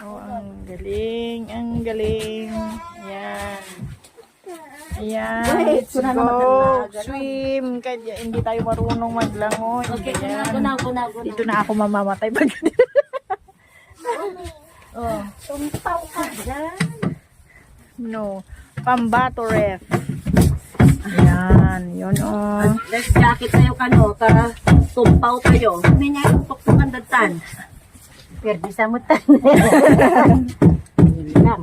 Oh, ang galing. Ang galing. Ayan. Ayan. Let's go. Swim. Kaya hindi tayo marunong maglangoy. Okay, Ayan. guna. Dito na ako mamamatay. Oh, tumpaw ka dyan. No. Pambato ref. Ayan. Yun oh. Let's jacket tayo kano, ka tumpaw tayo. May nga yung tuktukan datan. Perdi sa mutan. Hindi lang.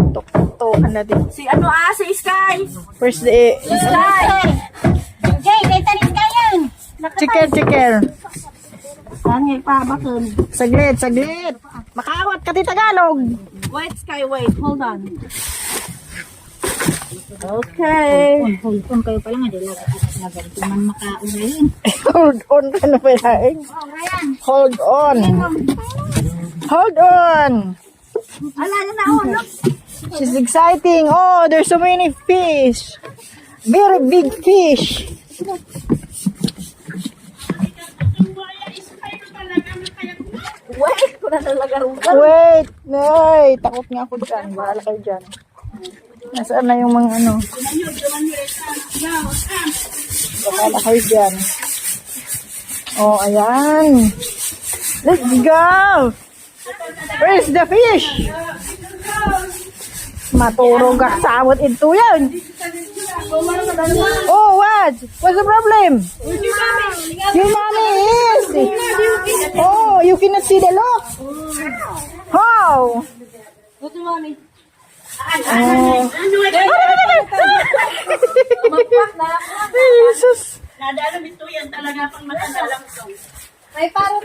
Tok-tokan natin. Si si Sky. First day. Sky. Jay, dito rin kayan. Chiker. Sangay pa bakun. Saglit. Makawat ka ti Tagalog. Wait, Sky, wait. Hold on. Okay. Hold on kayo pala nga, dahil lagat man makaulayin. Hold on ka na pala. Hold on. Ala na look. She's exciting. Oh, there's so many fish. Very big fish. Wait, ko na talaga rugan. Wait. Ay, takot nga ako dyan. Bahala kayo dyan. Nasaan na yung mga ano? Bahala kayo dyan. Oh, ayan. Let's go. Where's the fish? Maturog ka samot ito yan. Oh, what? What's the problem? Your mommy is. Oh, you cannot see the lock. How? Go to mommy. Oh. Jesus. Nadala ito yan talaga pang matanda lang ito. Ay, parang